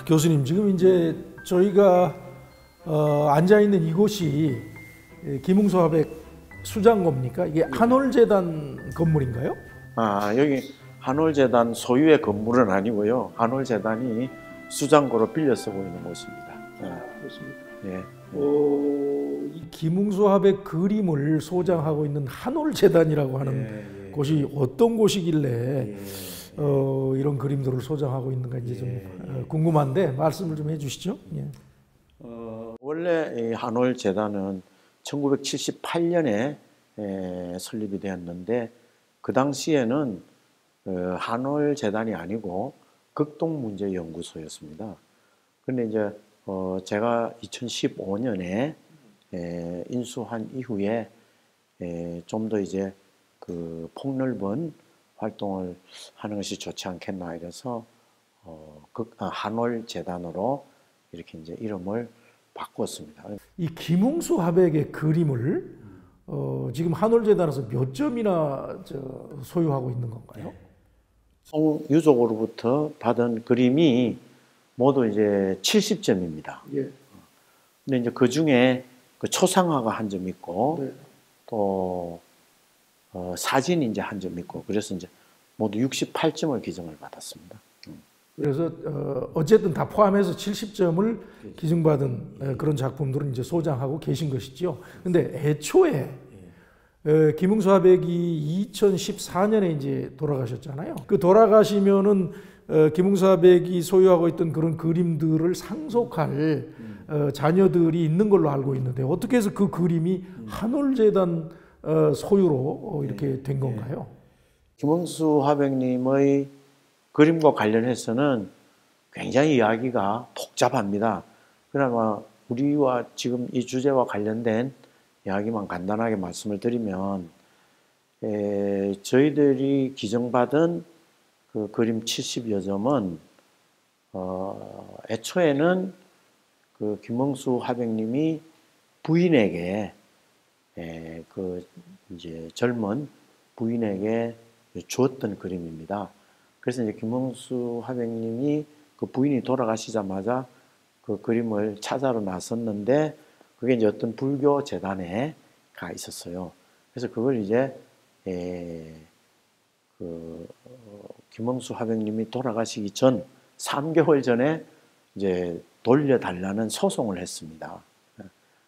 교수님, 지금 이제 저희가 앉아 있는 이곳이 김웅수 화백 수장고입니까? 이게 한올재단 건물인가요? 여기 한올재단 소유의 건물은 아니고요. 한올재단이 수장고로 빌려 쓰고 있는 곳입니다. 그렇습니까? 예. 이 김웅수 화백 그림을 소장하고 있는 한올재단이라고 하는 곳이 어떤 곳이길래 이런 그림들을 소장하고 있는가 이제 좀 궁금한데 말씀을 좀 해주시죠. 원래 이 한올재단은 1978년에 설립이 되었는데 그 당시에는 한올재단이 아니고 극동문제연구소였습니다. 그런데 이제 제가 2015년에 인수한 이후에 좀 더 이제 그 폭넓은 활동을 하는 것이 좋지 않겠나 이래서 한올재단으로 이렇게 이제 이름을 바꿨습니다. 이 김웅수 화백의 그림을 지금 한올재단에서 몇 점이나 소유하고 있는 건가요? 송 유족으로부터 받은 그림이 모두 이제 70점입니다. 근데 이제 그 중에 그 초상화가 한 점 있고 또 사진이 이제 한 점 있고 그래서 이제 모두 68점을 기증을 받았습니다. 그래서 어쨌든 다 포함해서 70점을 기증받은 그런 작품들은 이제 소장하고 계신 것이지요. 근데 애초에 김웅수 화백이 2014년에 이제 돌아가셨잖아요. 그 돌아가시면은 김웅수 화백이 소유하고 있던 그런 그림들을 상속할 자녀들이 있는 걸로 알고 있는데 어떻게 해서 그 그림이 한올재단 소유로 이렇게 된 건가요? 김웅수 화백님의 그림과 관련해서는 굉장히 이야기가 복잡합니다. 그나마 우리와 지금 이 주제와 관련된 이야기만 간단하게 말씀을 드리면 저희들이 기증받은 그 그림 70여 점은 애초에는 그 김웅수 화백님이 부인에게 그 이제 젊은 부인에게 주었던 그림입니다. 그래서 이제 김웅수 화백님이 그 부인이 돌아가시자마자 그 그림을 찾아러 나섰는데 그게 이제 어떤 불교 재단에 가 있었어요. 그래서 그걸 이제 김웅수 화백님이 돌아가시기 전 3개월 전에 이제 돌려달라는 소송을 했습니다.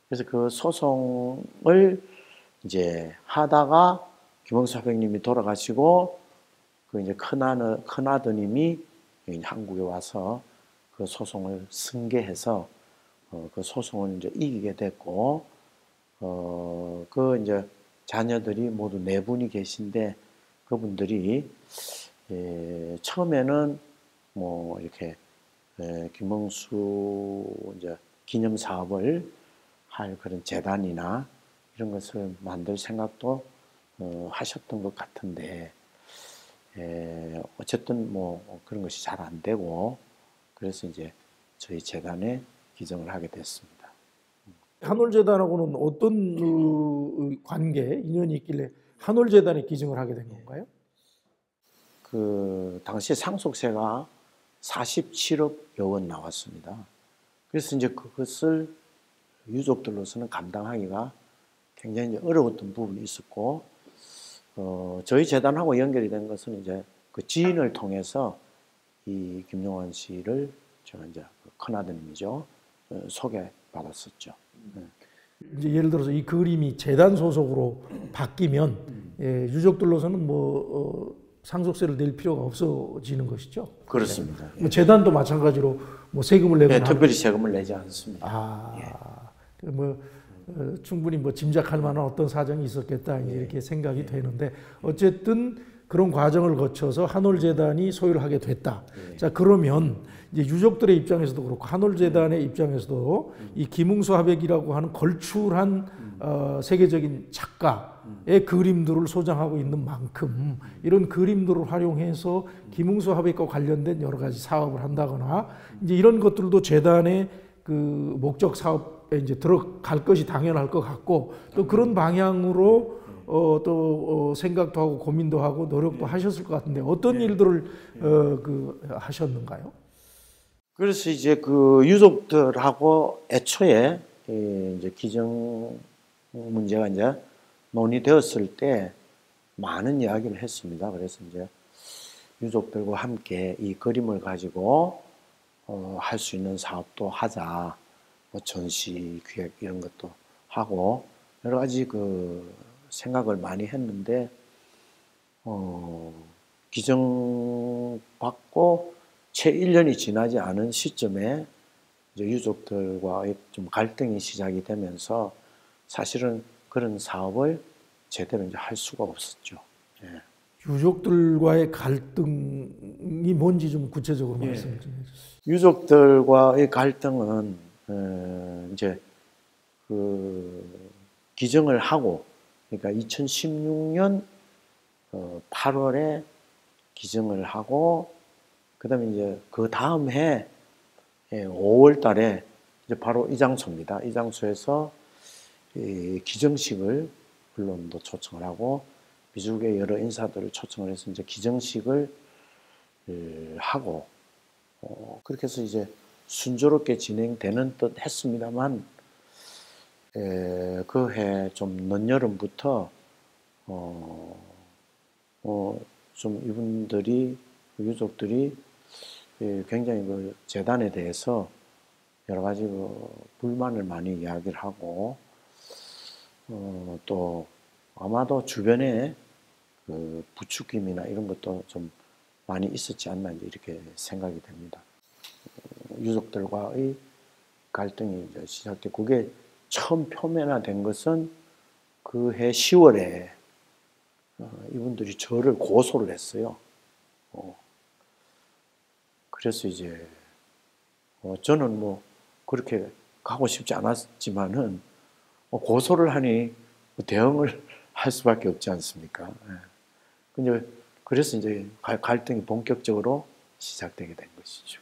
그래서 그 소송을 이제 하다가 김웅수 화백님이 돌아가시고 그 이제 큰아드님이 한국에 와서 그 소송을 승계해서 그 소송을 이제 이기게 됐고 그 이제 자녀들이 모두 4분이 계신데 그분들이 처음에는 뭐 이렇게 김웅수 이제 기념 사업을 할 그런 재단이나 이런 것을 만들 생각도 하셨던 것 같은데 어쨌든 뭐 그런 것이 잘 안 되고 그래서 이제 저희 재단에 기증을 하게 됐습니다. 한올재단하고는 어떤 관계, 인연이 있길래 한올재단에 기증을 하게 된 건가요? 그 당시 상속세가 47억여 원 나왔습니다. 그래서 이제 그것을 유족들로서는 감당하기가 굉장히 어려웠던 부분이 있었고 저희 재단하고 연결이 된 것은 이제 그 지인을 통해서 이 김용환 씨를 제가 이제 큰아드님이죠 소개받았었죠. 이제 예를 들어서 이 그림이 재단 소속으로 바뀌면 유족들로서는 뭐 상속세를 낼 필요가 없어지는 것이죠. 그렇습니다. 뭐 재단도 마찬가지로 뭐 세금을 내거나 특별히 세금을 내지 않습니다. 뭐 충분히 뭐 짐작할 만한 어떤 사정이 있었겠다 이렇게 생각이 되는데 어쨌든 그런 과정을 거쳐서 한올재단이 소유를 하게 됐다. 자, 그러면 이제 유족들의 입장에서도 그렇고 한올재단의 입장에서도 이 김웅수 화백이라고 하는 걸출한 세계적인 작가의 그림들을 소장하고 있는 만큼 이런 그림들을 활용해서 김웅수 화백과 관련된 여러 가지 사업을 한다거나 이제 이런 것들도 재단의 그 목적 사업에 이제 들어갈 것이 당연할 것 같고 또 그런 방향으로 또 생각도 하고 고민도 하고 노력도 하셨을 것 같은데 어떤 일들을 하셨는가요? 그래서 이제 그 유족들하고 애초에 이제 기증 문제가 이제 논의되었을 때 많은 이야기를 했습니다. 그래서 이제 유족들과 함께 이 그림을 가지고 할 수 있는 사업도 하자. 뭐 전시 기획 이런 것도 하고 여러 가지 그 생각을 많이 했는데 기증받고 채 1년이 지나지 않은 시점에 이제 유족들과의 좀 갈등이 시작이 되면서 사실은 그런 사업을 제대로 이제 할 수가 없었죠. 예. 유족들과의 갈등이 뭔지 좀 구체적으로 말씀을 좀 해주세요. 유족들과의 갈등은 이제 그 기증을 하고 그러니까 2016년 8월에 기증을 하고 그다음에 이제 그 다음 해 5월 달에 이제 바로 이 장소입니다. 이 장소에서 기정식을 언론도 초청을 하고 미국의 여러 인사들을 초청을 해서 이제 기정식을 하고 그렇게 해서 이제 순조롭게 진행되는 듯 했습니다만 그 해 좀 늦여름부터 좀 이분들이 유족들이 굉장히 그 재단에 대해서 여러 가지 그 불만을 많이 이야기를 하고 또 아마도 주변에 그 부추김이나 이런 것도 좀 많이 있었지 않나 이렇게 생각이 됩니다. 유족들과의 갈등이 이제 시작돼 그게 처음 표면화된 것은 그 해 10월에 이분들이 저를 고소를 했어요. 그래서 이제 저는 뭐 그렇게 가고 싶지 않았지만은 고소를 하니 대응을 할 수밖에 없지 않습니까? 근데 그래서 이제 갈등이 본격적으로 시작되게 된 것이죠.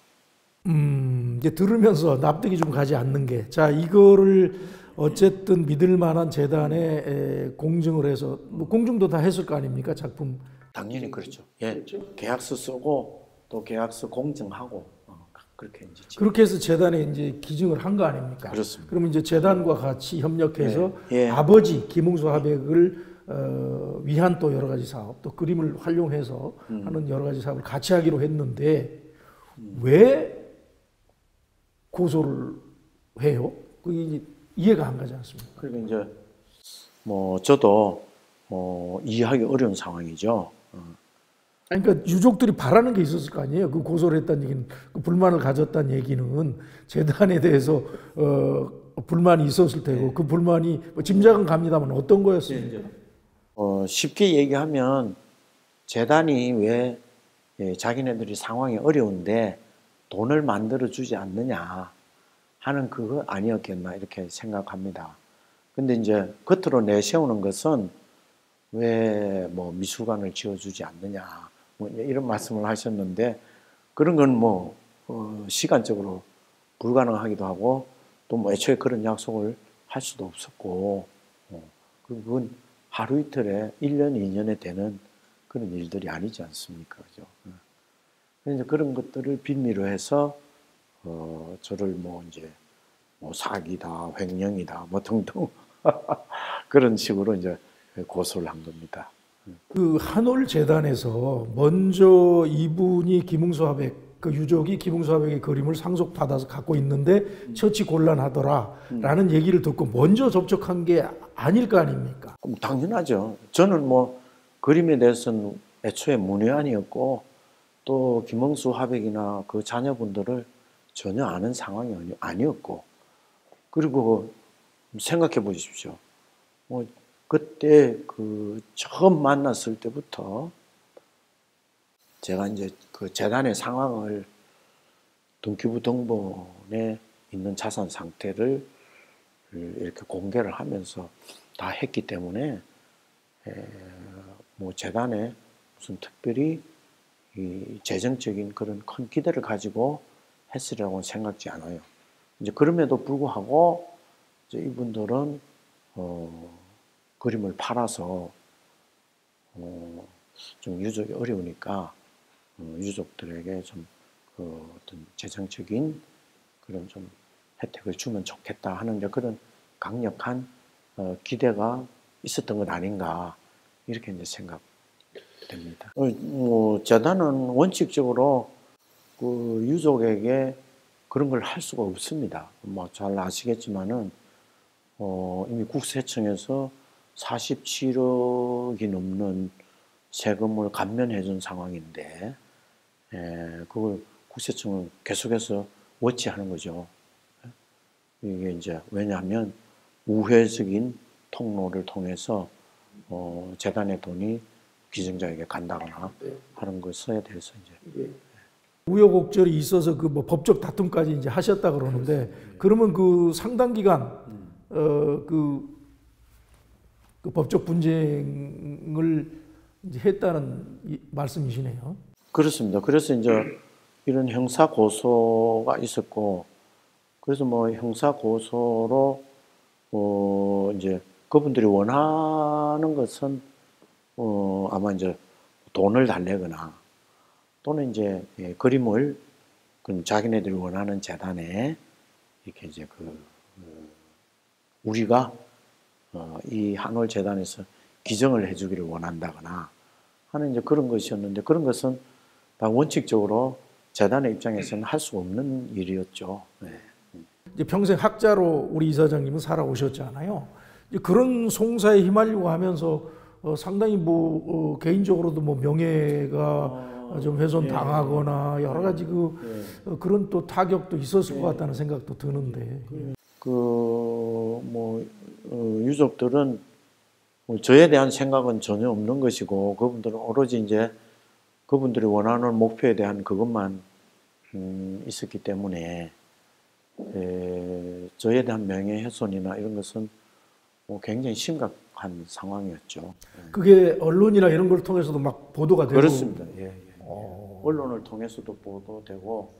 이제 들으면서 납득이 좀 가지 않는 게, 자, 이거를 어쨌든 믿을 만한 재단에 공증을 해서, 뭐 공증도 다 했을 거 아닙니까? 작품. 당연히 그렇죠. 예. 계약서 쓰고 또 계약서 공증하고 그렇게 이제 그렇게 해서 재단에 이제 기증을 한 거 아닙니까? 그렇습니다. 그러면 이제 재단과 같이 협력해서 예. 아버지 김웅수 화백을 위한 또 여러 가지 사업, 또 그림을 활용해서 하는 여러 가지 사업을 같이 하기로 했는데 왜 고소를 해요? 그게 이해가 안 가지 않습니까? 그러니까 이제 뭐 저도 이해하기 어려운 상황이죠. 그러니까 유족들이 바라는 게 있었을 거 아니에요. 그 고소를 했다는 얘기는, 그 불만을 가졌다는 얘기는 재단에 대해서 불만이 있었을 테고 네. 그 불만이 뭐 짐작은 갑니다만 어떤 거였습니까? 쉽게 얘기하면 재단이 왜 자기네들이 상황이 어려운데 돈을 만들어 주지 않느냐 하는 그거 아니었겠나 이렇게 생각합니다. 근데 이제 겉으로 내세우는 것은 왜 뭐 미술관을 지어주지 않느냐 뭐 이런 말씀을 하셨는데 그런 건 뭐 시간적으로 불가능하기도 하고 또 뭐 애초에 그런 약속을 할 수도 없었고 그리고 그건 하루 이틀에 1년, 2년에 되는 그런 일들이 아니지 않습니까? 그죠? 그래서 그런 것들을 빌미로 해서 저를 뭐 이제 뭐 사기다, 횡령이다, 뭐 등등 그런 식으로 이제 고소를 한 겁니다. 그 한올 재단에서 먼저 이분이 김웅수 화백 그 유족이 김웅수 화백의 그림을 상속받아서 갖고 있는데 처치 곤란하더라라는 얘기를 듣고 먼저 접촉한 게 아닐 거 아닙니까? 당연하죠. 저는 뭐 그림에 대해서는 애초에 문외한이었고 또 김웅수 화백이나 그 자녀분들을 전혀 아는 상황이 아니었고 그리고 생각해 보십시오. 뭐 그때 그 처음 만났을 때부터 제가 이제 그 재단의 상황을 등기부 등본에 있는 자산 상태를 이렇게 공개를 하면서 다 했기 때문에 뭐 재단에 무슨 특별히 이 재정적인 그런 큰 기대를 가지고 했으리라고는 생각지 않아요. 이제 그럼에도 불구하고 이제 이분들은 그림을 팔아서 좀 유족이 어려우니까 유족들에게 좀 그 어떤 재정적인 그런 좀 혜택을 주면 좋겠다 하는 이제 그런 강력한 기대가 있었던 것 아닌가 이렇게 이제 생각됩니다. 재단은 원칙적으로 그 유족에게 그런 걸 할 수가 없습니다. 뭐 잘 아시겠지만은 이미 국세청에서 47억이 넘는 세금을 감면해 준 상황인데 그걸 국세청은 계속해서 워치하는 거죠. 이게 이제 왜냐하면 우회적인 통로를 통해서 재단의 돈이 기증자에게 간다거나 하는 것에 대해서 이제 우여곡절이 있어서 그 뭐 법적 다툼까지 이제 하셨다 그러는데 그러면 그 상당 기간 그 법적 분쟁을 이제 했다는 말씀이시네요. 그렇습니다. 그래서 이제 이런 형사 고소가 있었고 그래서 뭐 형사 고소로 이제 그분들이 원하는 것은 아마 이제 돈을 달래거나 또는 이제 그림을 그럼 자기네들이 원하는 재단에 이렇게 이제 우리가 이 한올 재단에서 기증을 해주기를 원한다거나 하는 이제 그런 것이었는데 그런 것은 다 원칙적으로 재단의 입장에서는 할 수 없는 일이었죠. 네. 이제 평생 학자로 우리 이사장님은 살아오셨잖아요. 이제 그런 송사에 휘말리고 하면서 상당히 뭐 개인적으로도 뭐 명예가 좀 훼손당하거나 여러 가지 그런 또 타격도 있었을 것 같다는 생각도 드는데. 뭐 유족들은 저에 대한 생각은 전혀 없는 것이고 그분들은 오로지 이제 그분들이 원하는 목표에 대한 그것만 있었기 때문에 저에 대한 명예훼손이나 이런 것은 굉장히 심각한 상황이었죠. 그게 언론이나 이런 걸 통해서도 막 보도가 되고 그렇습니다. 예. 언론을 통해서도 보도되고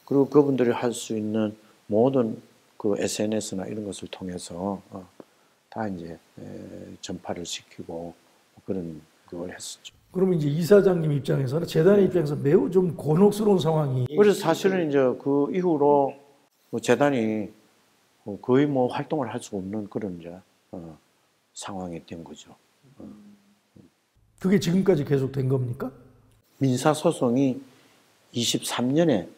그리고 그분들이 할 수 있는 모든 그 SNS나 이런 것을 통해서 다 이제 전파를 시키고 그런 걸 했었죠. 그러면 이제 이사장님 입장에서는 재단의 입장에서 매우 좀 곤혹스러운 상황이. 그래서 사실은 이제 그 이후로 재단이 거의 뭐 활동을 할 수 없는 그런 이제 상황이 된 거죠. 그게 지금까지 계속된 겁니까? 민사 소송이 23년에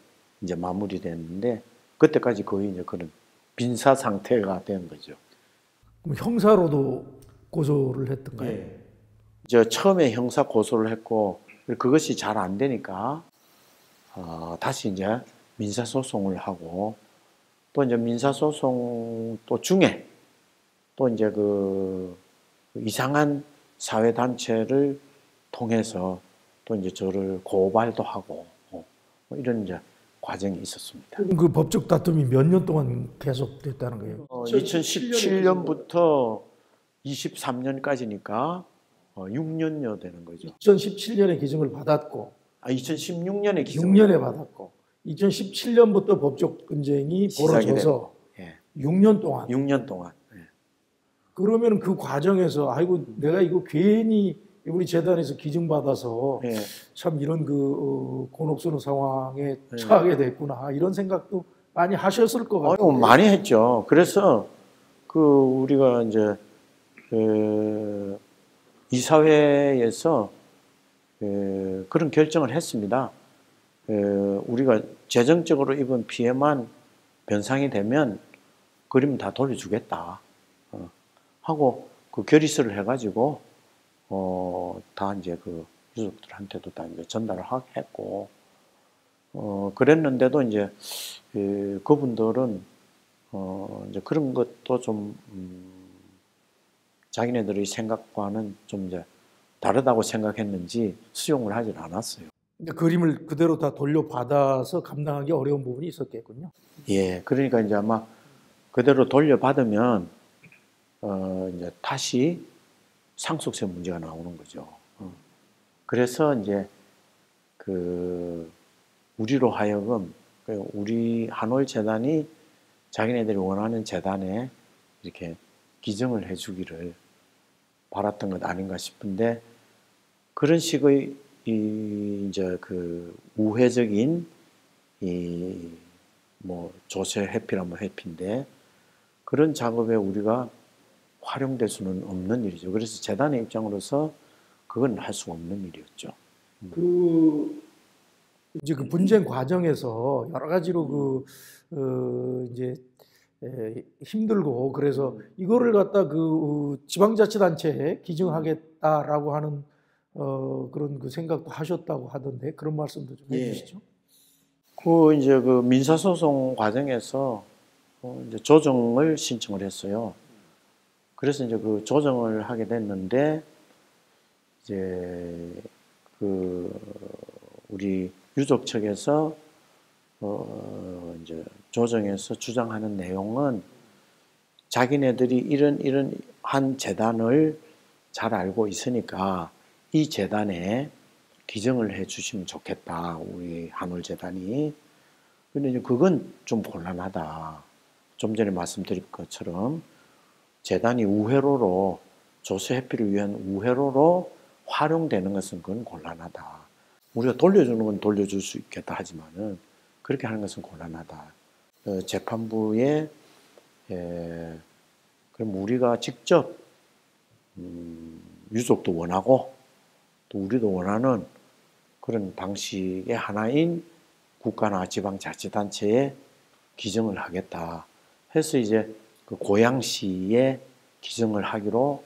이제 마무리됐는데 그때까지 거의 이제 그런 빈사 상태가 된 거죠. 그럼 형사로도 고소를 했던가요? 예. 이제 처음에 형사 고소를 했고 그것이 잘 안 되니까 다시 이제 민사 소송을 하고 또 이제 민사 소송 또 중에 또 이제 그 이상한 사회 단체를 통해서 또 이제 저를 고발도 하고 뭐 이런 이제 과정이 있었습니다. 그 법적 다툼이 몇 년 동안 계속됐다는 거예요? 2017년부터 23년까지니까 6년여 되는 거죠. 2017년에 기증을 받았고 2016년에 기증을 6년에 받았고 2017년부터 법적 분쟁이 벌어져서 6년 동안. 6년 동안. 그러면 그 과정에서 아이고 내가 이거 괜히 우리 재단에서 기증받아서 참 이런 그 곤혹스러운 상황에 처하게 됐구나 이런 생각도 많이 하셨을 것 같아요. 많이 했죠. 그래서 그 우리가 이제 이사회에서 그런 결정을 했습니다. 우리가 재정적으로 입은 피해만 변상이 되면 그림 다 돌려주겠다 하고 그 결의서를 해가지고 다 이제 그 유족들한테도 다 이제 전달을 했고 그랬는데도 이제 그분들은 이제 그런 것도 좀 자기네들의 생각과는 좀 이제 다르다고 생각했는지 수용을 하질 않았어요. 그림을 그대로 다 돌려받아서 감당하기 어려운 부분이 있었겠군요. 예, 그러니까 이제 아마 그대로 돌려받으면 이제 다시 상속세 문제가 나오는 거죠. 그래서 이제 그 우리로 하여금 우리 한올 재단이 자기네들이 원하는 재단에 이렇게 기증을 해주기를 바랐던 것 아닌가 싶은데 그런 식의 이제 그 우회적인 이 뭐 조세 회피라면 회피인데 그런 작업에 우리가 활용될 수는 없는 일이죠. 그래서 재단의 입장으로서 그건 할 수 없는 일이었죠. 이제 그 분쟁 과정에서 여러 가지로 이제 힘들고 그래서 이거를 갖다 그 지방자치단체에 기증하겠다라고 하는 그런 그 생각도 하셨다고 하던데 그런 말씀도 좀 해주시죠. 이제 그 민사소송 과정에서 이제 조정을 신청을 했어요. 그래서 이제 그 조정을 하게 됐는데 이제 그 우리 유족 측에서 이제 조정에서 주장하는 내용은 자기네들이 이런 한 재단을 잘 알고 있으니까 이 재단에 기증을 해 주시면 좋겠다. 우리 한올재단이. 근데 이제 그건 좀 곤란하다. 좀 전에 말씀드린 것처럼 재단이 우회로로 조세 회피를 위한 우회로로 활용되는 것은 그건 곤란하다. 우리가 돌려주는 건 돌려줄 수 있겠다 하지만은 그렇게 하는 것은 곤란하다. 재판부에 그럼 우리가 직접 유족도 원하고 또 우리도 원하는 그런 방식의 하나인 국가나 지방자치단체에 기증을 하겠다 해서 이제 그 고양시에 기증을 하기로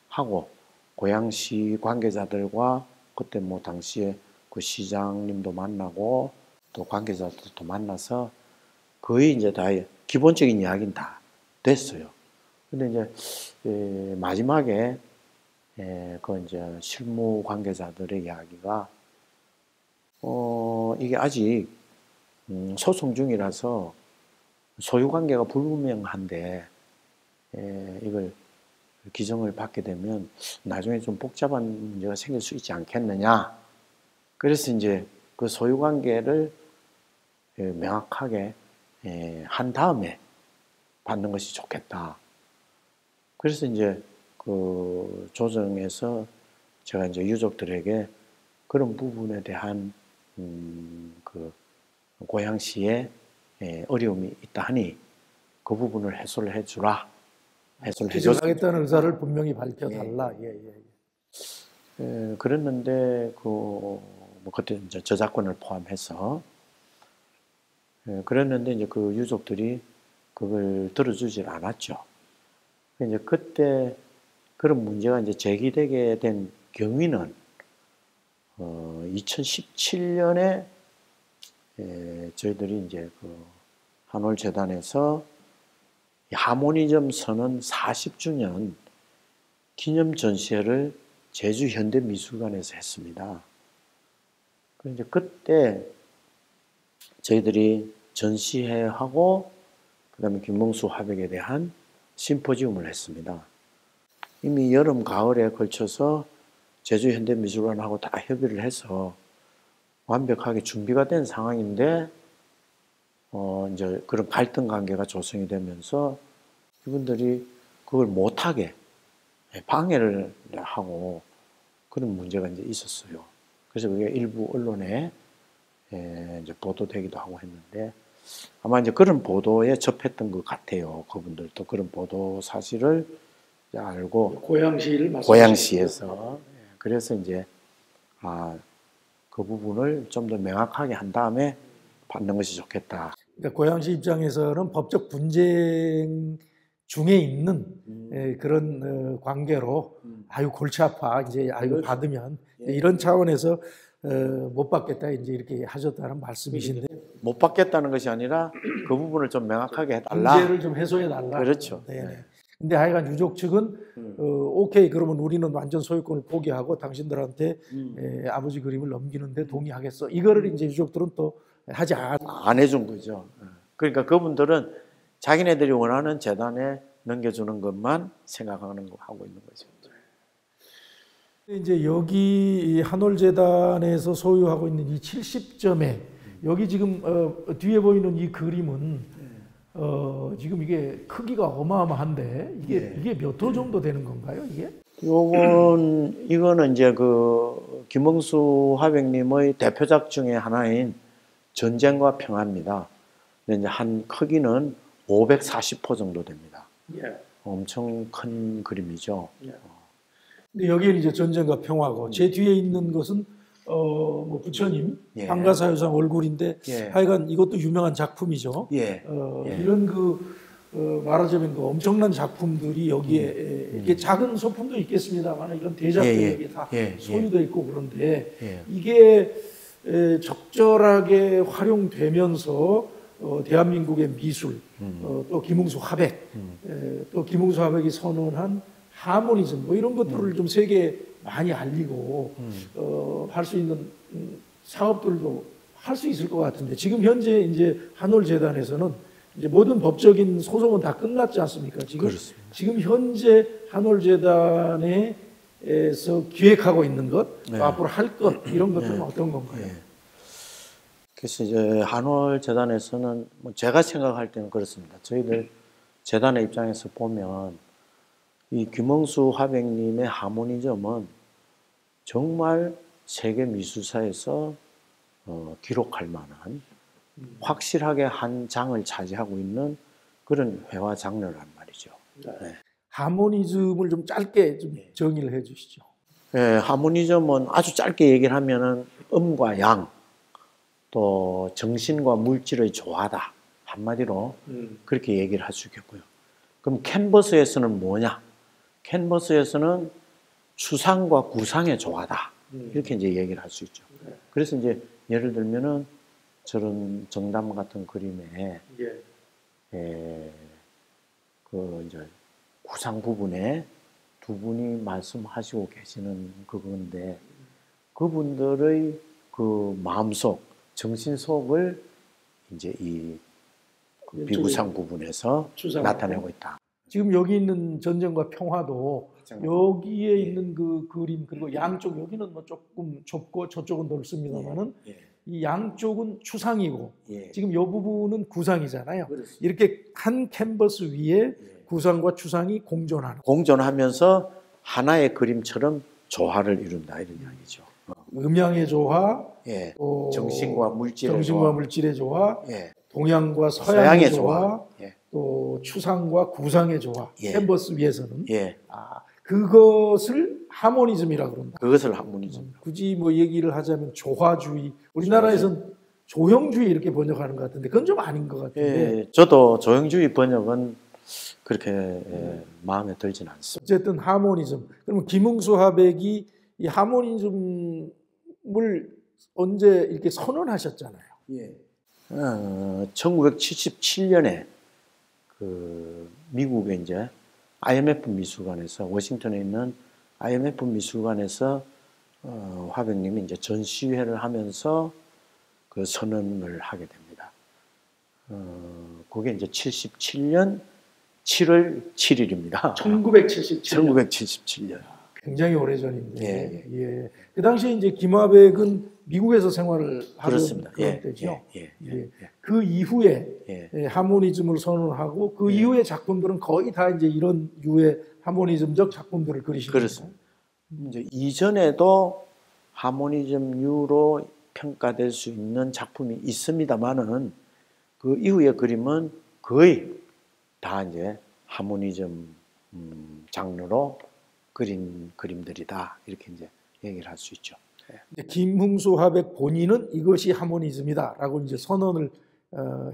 하고 고양시 관계자들과 그때 뭐 당시에 그 시장님도 만나고 또 관계자들도 만나서 거의 이제 다 기본적인 이야기는 다 됐어요. 근데 이제 마지막에 그 이제 실무 관계자들의 이야기가 이게 아직 소송 중이라서 소유 관계가 불분명한데 이걸 기증을 받게 되면 나중에 좀 복잡한 문제가 생길 수 있지 않겠느냐. 그래서 이제 그 소유 관계를 명확하게 한 다음에 받는 것이 좋겠다. 그래서 이제 그 조정에서 제가 이제 유족들에게 그런 부분에 대한 그 고양시에 어려움이 있다 하니 그 부분을 해소를 해주라. 해소를 해줬겠다는 의사를 분명히 밝혀달라. 그랬는데 뭐 그때 이제 저작권을 포함해서 그랬는데 이제 그 유족들이 그걸 들어주질 않았죠. 이제 그때 그런 문제가 이제 제기되게 된 경위는 2017년에 저희들이 이제 그 한올재단에서 하모니점 선언 40주년 기념 전시회를 제주 현대미술관에서 했습니다. 그래서 이제 그때 저희들이 전시회하고 그다음에 김봉수 화백에 대한 심포지움을 했습니다. 이미 여름 가을에 걸쳐서 제주 현대미술관하고 다 협의를 해서 완벽하게 준비가 된 상황인데 이제 그런 갈등 관계가 조성이 되면서 이분들이 그걸 못하게 방해를 하고 그런 문제가 이제 있었어요. 그래서 그게 일부 언론에 이제 보도되기도 하고 했는데 아마 이제 그런 보도에 접했던 것 같아요. 그분들도 그런 보도 사실을 이제 알고 고양시에서 그래서 이제 그 부분을 좀 더 명확하게 한 다음에 받는 것이 좋겠다. 그러니까 고양시 입장에서는 법적 분쟁 중에 있는 그런 관계로 아유 골치 아파 이제 아이고 받으면 이런 차원에서 못 받겠다 이제 이렇게 하셨다는 말씀이신데 못 받겠다는 것이 아니라 그 부분을 좀 명확하게 해달라. 문제를 좀 해소해 달라. 그렇죠. 네. 근데 하여간 유족 측은 오케이 그러면 우리는 완전 소유권을 포기하고 당신들한테 아버지 그림을 넘기는데 동의하겠어. 이거를 이제 유족들은 또 하지 안 해준 거죠. 그러니까 그분들은 자기네들이 원하는 재단에 넘겨주는 것만 생각하는 거 하고 있는 거죠. 이제 여기 한올재단에서 소유하고 있는 이 70점에 여기 지금 뒤에 보이는 이 그림은 지금 이게 크기가 어마어마한데 이게 몇 호 정도 되는 건가요? 이게? 이거는 이제 그 김흥수 화백님의 대표작 중에 하나인 전쟁과 평화입니다. 근데 이제 한 크기는 540호 정도 됩니다. 예. 엄청 큰 그림이죠. 예. 근데 여기에 이제 전쟁과 평화고 제 뒤에 있는 것은 뭐 부처님 예. 방가사유상 얼굴인데 예. 하여간 이것도 유명한 작품이죠. 예. 이런 말하자면 그 엄청난 작품들이 여기에 이렇게 작은 소품도 있겠습니다만 이런 대작들이 다 소유되어 있고 그런데 이게 적절하게 활용되면서 대한민국의 미술, 또 김웅수 화백, 또 김웅수 화백이 선언한 하모니즘 뭐 이런 것들을 좀 세계에 많이 알리고 할 수 있는 사업들도 할 수 있을 것 같은데 지금 현재 이제 한올재단에서는 이제 모든 법적인 소송은 다 끝났지 않습니까? 지금 현재 한올재단에서 기획하고 있는 것, 앞으로 할 것 이런 것들은 어떤 건가요? 그래서 이제 한올재단에서는 뭐 제가 생각할 때는 그렇습니다. 저희들 재단의 입장에서 보면 이 김웅수 화백님의 하모니즘은 정말 세계 미술사에서 기록할 만한 확실하게 한 장을 차지하고 있는 그런 회화 장르란 말이죠. 네. 하모니즘을 좀 짧게 좀 정의를 해 주시죠. 네, 하모니즘은 아주 짧게 얘기를 하면은 음과 양, 또 정신과 물질의 조화다. 한마디로 그렇게 얘기를 할 수 있겠고요. 그럼 캔버스에서는 뭐냐? 캔버스에서는 추상과 구상의 조화다. 이렇게 이제 얘기를 할 수 있죠. 그래서 이제 예를 들면은 저런 정담 같은 그림에 그 이제 구상 부분에 두 분이 말씀하시고 계시는 그건데 그분들의 그 마음속, 정신 속을 이제 이 비구상 부분에서 나타내고 있다. 지금 여기 있는 전쟁과 평화도 여기에 있는 그 그림 그리고 양쪽 여기는 뭐 조금 좁고 저쪽은 넓습니다만은 이 양쪽은 추상이고 지금 이 부분은 구상이잖아요. 그렇습니다. 이렇게 한 캔버스 위에 구상과 추상이 공존하면서 하나의 그림처럼 조화를 이룬다 이런 이야기죠. 음양의 조화, 또 정신과 물질의 조화, 동양과 서양의 조화, 또 추상과 구상의 조화. 캔버스 위에서는 그것을 하모니즘이라 그런다. 그것을 하모니즘. 굳이 뭐 얘기를 하자면 조화주의. 우리나라에서는 조형주의 이렇게 번역하는 것 같은데 그건 좀 아닌 것 같은데. 저도 조형주의 번역은 그렇게 마음에 들진 않습니다. 어쨌든 하모니즘. 그러면 김웅수 화백이 이 하모니즘을 언제 이렇게 선언하셨잖아요. 1977년에 그 미국의 이제 IMF 미술관에서 워싱턴에 있는 IMF 미술관에서 화백님이 이제 전시회를 하면서 그 선언을 하게 됩니다. 그게 이제 77년 7월 7일입니다. 1977년. 굉장히 오래전인데. 그 당시에 이제 김화백은 미국에서 생활을 하던 그런 때죠. 그 이후에 하모니즘을 선언하고 그 이후의 작품들은 거의 다 이제 이런 유의 하모니즘적 작품들을 그리시는 거예요. 그렇습니다. 이제 이전에도 하모니즘유로 평가될 수 있는 작품이 있습니다만은 그 이후의 그림은 거의 다 이제 하모니즘 장르로 그린 그림들이다 이렇게 이제 얘기를 할 수 있죠. 김웅수 화백 본인은 이것이 하모니즘이다라고 이제 선언을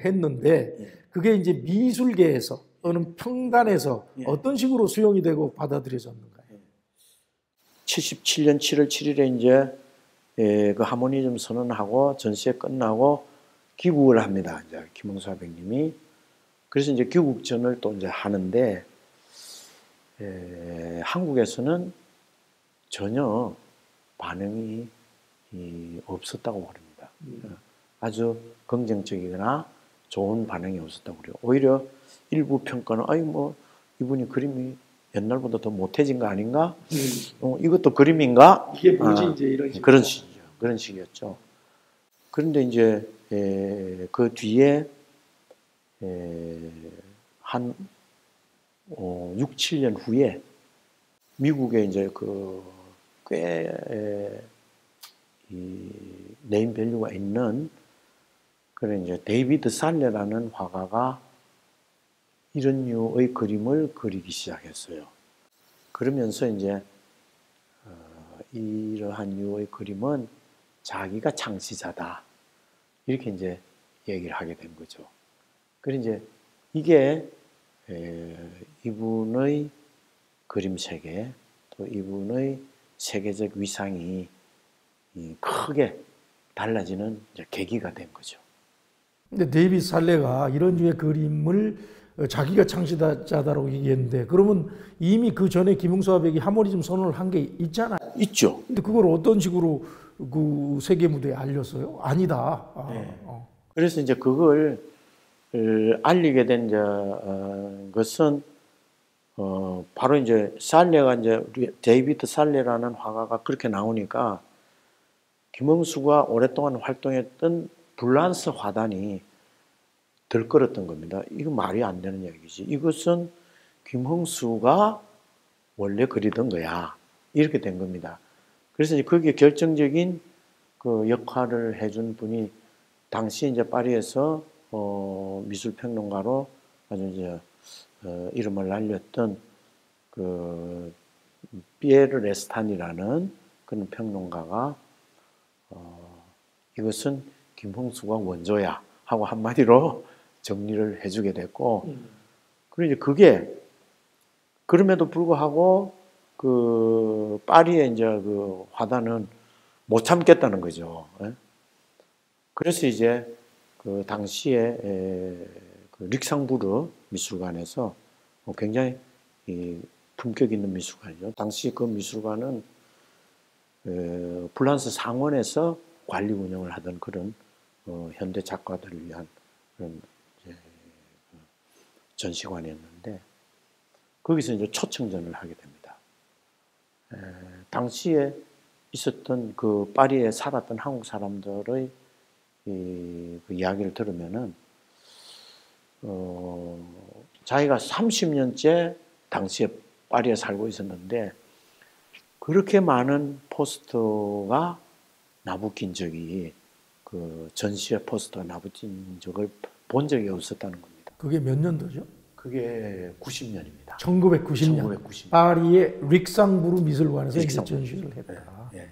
했는데 그게 이제 미술계에서 또는 평단에서 어떤 식으로 수용이 되고 받아들여졌는가요? 77년 7월 7일에 이제 그 하모니즘 선언하고 전시회 끝나고 귀국을 합니다. 이제 김웅수 화백님이. 그래서 이제 귀국전을 또 이제 하는데 한국에서는 전혀 반응이 없었다고 그럽니다. 아주 긍정적이거나 좋은 반응이 없었다고 그래요. 오히려 일부 평가는 아니 뭐 이분이 그림이 옛날보다 더 못해진 거 아닌가? 이것도 그림인가? 이게 뭐지 이제 이런 그런 식이죠. 그런 식이었죠. 그런데 이제 그 뒤에 한 6, 7년 후에 미국에 이제 꽤 네임밸류가 있는 그래 이제 데이비드 살레라는 화가가 이런 류의 그림을 그리기 시작했어요. 그러면서 이제 이러한 류의 그림은 자기가 창시자다. 이렇게 이제 얘기를 하게 된 거죠. 그래 이제 이게 이분의 그림 세계, 또 이분의 세계적 위상이 크게 달라지는 이제 계기가 된 거죠. 근데 데이비드 살레가 이런 류의 그림을 자기가 창시자다라고 얘기했는데, 그러면 이미 그 전에 김응수 화백이 하모니즘 선언을 한 게 있잖아요. 있죠. 근데 그걸 어떤 식으로 그 세계 무대에 알렸어요? 아니다. 네. 그래서 이제 그걸 알리게 된 것은 바로 이제 살레가 이제 데이비드 살레라는 화가가 그렇게 나오니까 김응수가 오랫동안 활동했던 불란스 화단이 들끓었던 겁니다. 이거 말이 안 되는 얘기지. 이것은 김응수가 원래 그리던 거야. 이렇게 된 겁니다. 그래서 이제 거기에 결정적인 그 역할을 해준 분이 당시 이제 파리에서 미술평론가로 아주 이제 이름을 날렸던 그 피에르 레스탄이라는 그런 평론가가 이것은 김응수가 원조야 하고 한마디로 정리를 해주게 됐고, 그리고 이제 그게 그럼에도 불구하고 그 파리의 이제 그 화단은 못 참겠다는 거죠. 그래서 이제 그 당시에 그 릭상부르 미술관에서 굉장히 품격 있는 미술관이죠. 당시 그 미술관은 프랑스 상원에서 관리 운영을 하던 그런 현대 작가들을 위한 그런 전시관이었는데, 거기서 이제 초청전을 하게 됩니다. 당시에 있었던 그 파리에 살았던 한국 사람들의 그 이야기를 들으면은 자기가 30년째 당시에 파리에 살고 있었는데 그렇게 많은 포스터가 나부낀 적이, 그 전시회 포스터가 나부낀 적을 본 적이 없었다는 겁니다. 그게 몇 년도죠? 그게 90년입니다. 1990년. 1990년. 파리의 릭상부르 미술관에서 이제 전시를 했다. 예.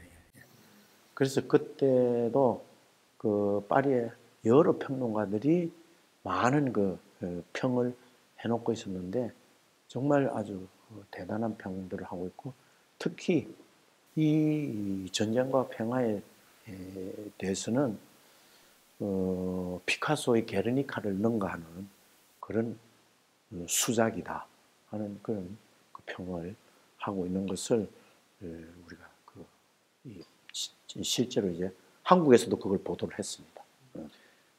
그래서 그때도 그 파리의 여러 평론가들이 많은 그 평을 해놓고 있었는데 정말 아주 대단한 평들을 하고 있고, 특히 이 전쟁과 평화에 대해서는 피카소의 게르니카를 능가하는 그런 수작이다 하는 그런 그 평을 하고 있는 것을 우리가 실제로 이제 한국에서도 그걸 보도를 했습니다.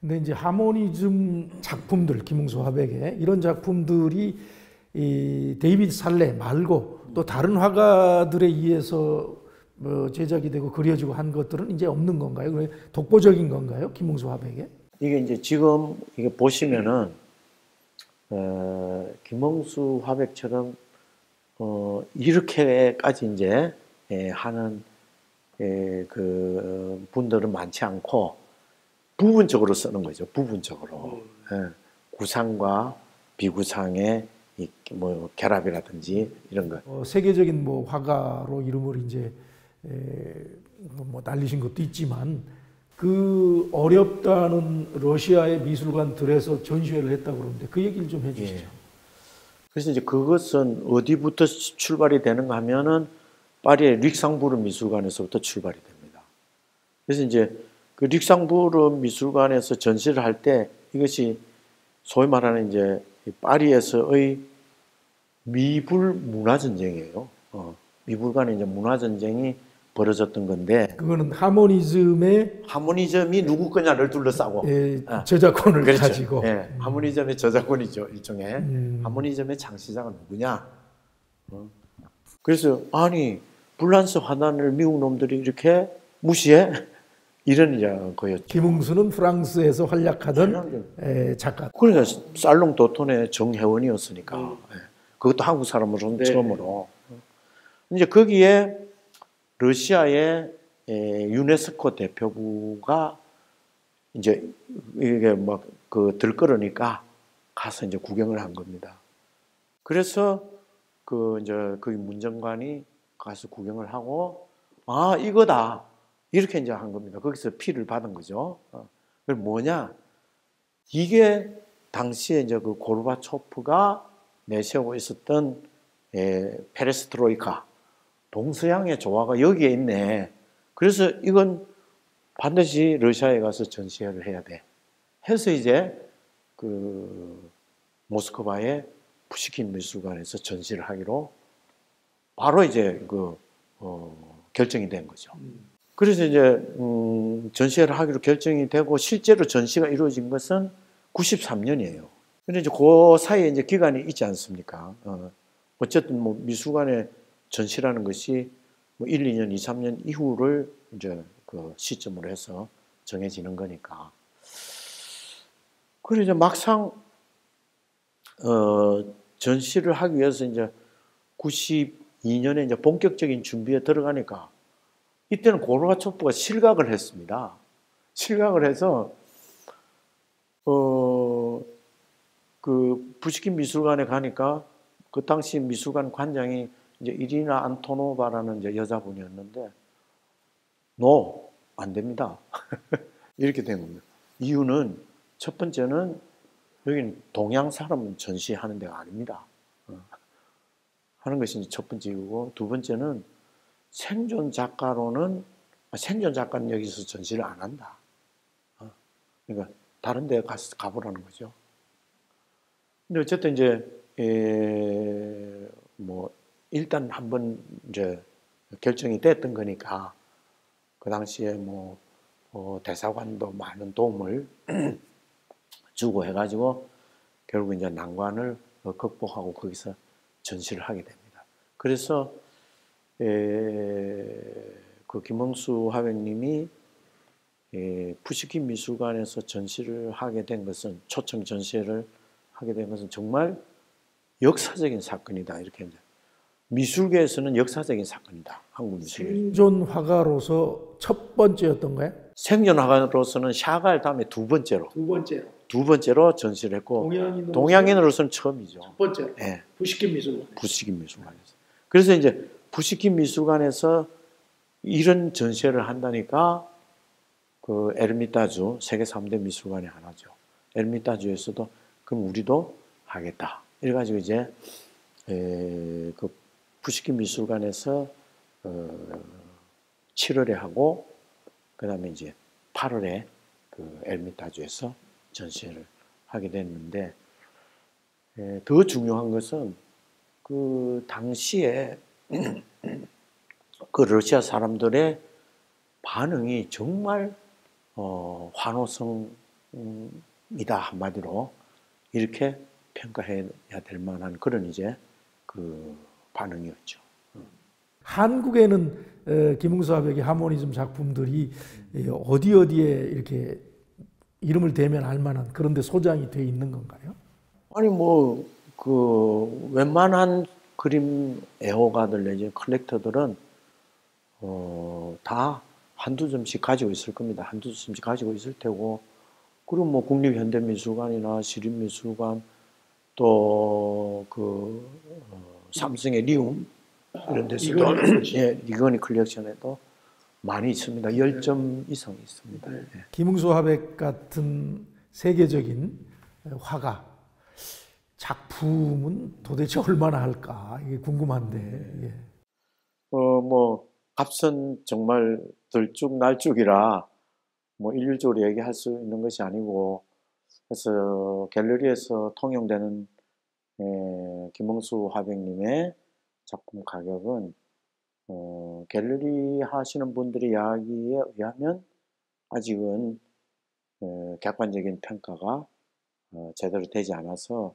근데 이제 하모니즘 작품들, 김응수 화백의 이런 작품들이 이 데이비드 살레 말고 또 다른 화가들에 의해서 제작이 되고 그려지고 한 것들은 이제 없는 건가요? 그래 독보적인 건가요? 김응수 화백의? 이게 이제 지금 이게 보시면은 김응수 화백처럼 이렇게까지 이제 하는 그 분들은 많지 않고 부분적으로 쓰는 거죠. 부분적으로 구상과 비구상의 뭐 결합이라든지 이런 거. 세계적인 뭐 화가로 이름을 이제 뭐 날리신 것도 있지만 그 어렵다는 러시아의 미술관들에서 전시회를 했다고 그러는데 그 얘기를 좀 해주시죠. 예. 그래서 이제 그것은 어디부터 출발이 되는가 하면은 파리의 릭상부르 미술관에서부터 출발이 됩니다. 그래서 이제 그 릭상부르 미술관에서 전시를 할 때 이것이 소위 말하는 이제 파리에서의 미불 문화 전쟁이에요. 미불 간의 이제 문화 전쟁이 벌어졌던 건데, 그거는 하모니즘의 누구 거냐를 둘러싸고 저작권을 그렇죠. 가지고 하모니즘의 저작권이죠, 일종의. 하모니즘의 창시자가 누구냐? 그래서 아니 불란스 화단을 미국 놈들이 이렇게 무시해? 이런 거였죠. 김응수는 프랑스에서 활약하던 작가. 그러니까 살롱 도톤의 정회원이었으니까 그것도 한국 사람으로는 처음으로. 이제 거기에 러시아의 유네스코 대표부가 이제 이게 막 그 들끓으니까 가서 이제 구경을 한 겁니다. 그래서 그 이제 그 문정관이 가서 구경을 하고 아 이거다 이렇게 이제 한 겁니다. 거기서 피를 받은 거죠. 그 뭐냐? 이게 당시에 이제 그 고르바초프가 내세우고 있었던 페레스트로이카 동서양의 조화가 여기에 있네. 그래서 이건 반드시 러시아에 가서 전시회를 해야 돼. 해서 이제 그 모스크바의 푸시킨 미술관에서 전시를 하기로 바로 이제 결정이 된 거죠. 그래서 이제 전시회를 하기로 결정이 되고 실제로 전시가 이루어진 것은 93년이에요. 근데 이제 그 사이에 이제 기간이 있지 않습니까? 어쨌든 뭐 미술관의 전시라는 것이 뭐 1, 2년, 2, 3년 이후를 이제 그 시점으로 해서 정해지는 거니까. 그래서 이제 막상 전시를 하기 위해서 이제 92년에 이제 본격적인 준비에 들어가니까 이때는 고르바초프가 실각을 했습니다. 실각을 해서 그 푸시킨 미술관에 가니까 그 당시 미술관 관장이 이제 이리나 안토노바라는 이제 여자분이었는데 안 됩니다. 이렇게 된 겁니다. 이유는 첫 번째는 여기는 동양 사람 전시하는 데가 아닙니다. 하는 것이 첫 번째 이유고 두 번째는 생존 작가는 여기서 전시를 안 한다. 그러니까 다른 데 가보라는 거죠. 근데 어쨌든 이제 뭐 일단 한번 이제 결정이 됐던 거니까 그 당시에 뭐 대사관도 많은 도움을 주고 해가지고 결국 이제 난관을 극복하고 거기서 전시를 하게 됩니다. 그래서 그 김홍수 화백님이 푸시킨 미술관에서 전시를 하게 된 것은 초청 전시회를 하게 된 것은 정말 역사적인 사건이다. 이렇게 이제 미술계에서는 역사적인 사건이다. 한국 미술계. 생존 화가로서 첫 번째였던가요? 생존 화가로서는 샤갈 다음에 두 번째로 전시를 했고 동양인으로서는 처음이죠. 첫 번째로. 네. 푸시킨 미술관. 푸시킨 미술관에서. 그래서 이제 푸시킨 미술관에서 이런 전시회를 한다니까 그 에르미타주 세계 3대 미술관의 하나죠. 에르미타주에서도 그럼 우리도 하겠다. 이래가지고 이제 그 푸시킨 미술관에서 7월에 하고 그 다음에 이제 8월에 그 에르미타주에서 전시회를 하게 됐는데 더 중요한 것은 그 당시에 그 러시아 사람들의 반응이 정말 환호성이다 한마디로 이렇게 평가해야 될 만한 그런 이제 그 반응이었죠. 한국에는 김웅수 화백의 하모니즘 작품들이 어디에 이렇게 이름을 대면 알 만한 그런 데 소장이 돼 있는 건가요? 아니 뭐 그 웬만한 그림 애호가들 내지 컬렉터들은 다 한두 점씩 가지고 있을 겁니다. 한두 점씩 가지고 있을 테고 그리고 뭐 국립현대미술관이나 시립미술관 또 그 삼성의 리움 이런 데서도 이건희 컬렉션에도 많이 있습니다. 10점 이상 있습니다. 네. 김웅수 화백 같은 세계적인 화가 작품은 도대체 얼마나 할까 이게 궁금한데. 예. 뭐 값은 정말 들쭉날쭉이라 뭐 일률적으로 얘기할 수 있는 것이 아니고 그래서 갤러리에서 통용되는 김홍수 화백님의 작품 가격은 갤러리 하시는 분들의 이야기에 의하면 아직은 객관적인 평가가 제대로 되지 않아서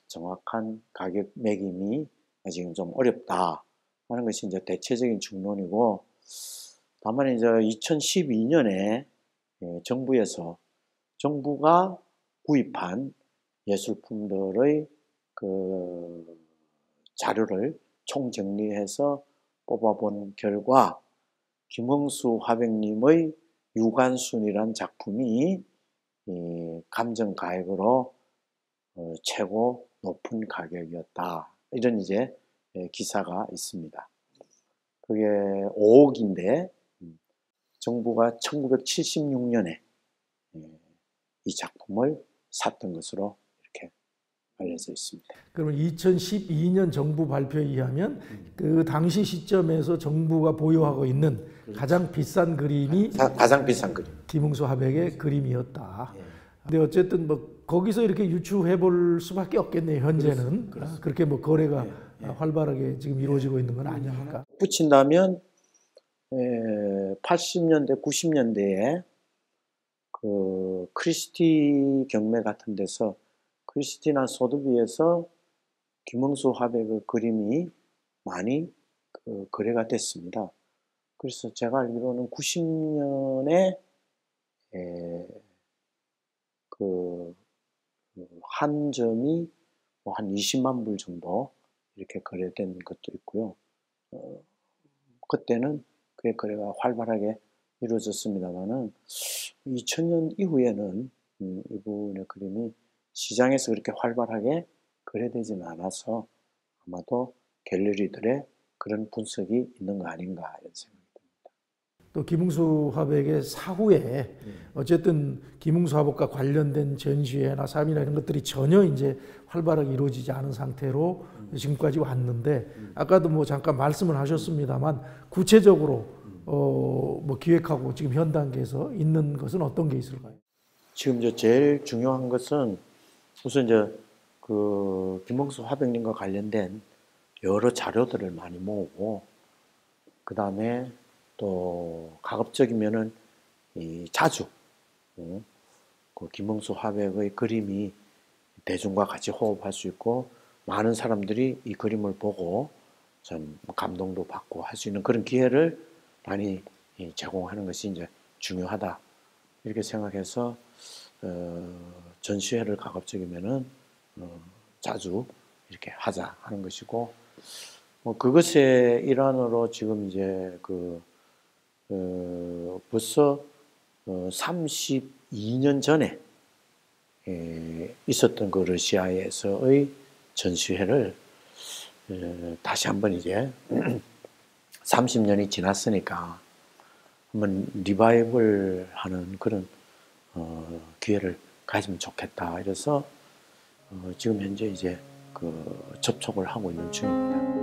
정확한 가격 매김이 아직은 좀 어렵다 하는 것이 이제 대체적인 중론이고 다만 이제 2012년에 정부가 구입한 예술품들의 그 자료를 총정리해서 뽑아본 결과 김홍수 화백님의 유관순이란 작품이 이 감정 가액으로 최고 높은 가격이었다. 이런 이제 기사가 있습니다. 그게 5억인데 정부가 1976년에 이 작품을 샀던 것으로 이렇게 알려져 있습니다. 그러면 2012년 정부 발표에 의하면 그 당시 시점에서 정부가 보유하고 있는 가장 비싼 그림이 가장 비싼 그림. 김응수 화백의 그림이었다. 근데 어쨌든 뭐 거기서 이렇게 유추해 볼 수밖에 없겠네요. 현재는 그렇게 뭐 거래가 활발하게 지금 이루어지고 있는 건 아니니까. 붙인다면 80년대, 90년대에 그 크리스티 경매 같은 데서 크리스티나 소드비에서 김응수 화백의 그림이 많이 거래가 됐습니다. 그래서 제가 알기로는 90년에 한 점이 한 20만 불 정도 이렇게 거래된 것도 있고요. 그때는 그의 거래가 활발하게 이루어졌습니다만은 2000년 이후에는 이분의 그림이 시장에서 그렇게 활발하게 거래되지는 않아서 아마도 갤러리들의 그런 분석이 있는 거 아닌가 이런 생각이 듭니다. 또 김응수 화백의 사후에 어쨌든 김응수 화백과 관련된 전시회나 사업이나 이런 것들이 전혀 이제 활발하게 이루어지지 않은 상태로 지금까지 왔는데 아까도 뭐 잠깐 말씀을 하셨습니다만 구체적으로 뭐 기획하고 지금 현 단계에서 있는 것은 어떤 게 있을까요? 지금 이제 제일 중요한 것은 우선 이제 그 김응수 화백님과 관련된 여러 자료들을 많이 모으고 그 다음에 또 가급적이면은 이 자주 그 김응수 화백의 그림이 대중과 같이 호흡할 수 있고 많은 사람들이 이 그림을 보고 좀 감동도 받고 할 수 있는 그런 기회를 많이 제공하는 것이 이제 중요하다 이렇게 생각해서 전시회를 가급적이면은 자주 이렇게 하자 하는 것이고 뭐 그것의 일환으로 지금 이제 벌써 32년 전에 있었던 그 러시아에서의 전시회를 다시 한번 이제 30년이 지났으니까 한번 리바이벌 하는 그런 기회를 가지면 좋겠다. 이래서 지금 현재 이제 접촉을 하고 있는 중입니다.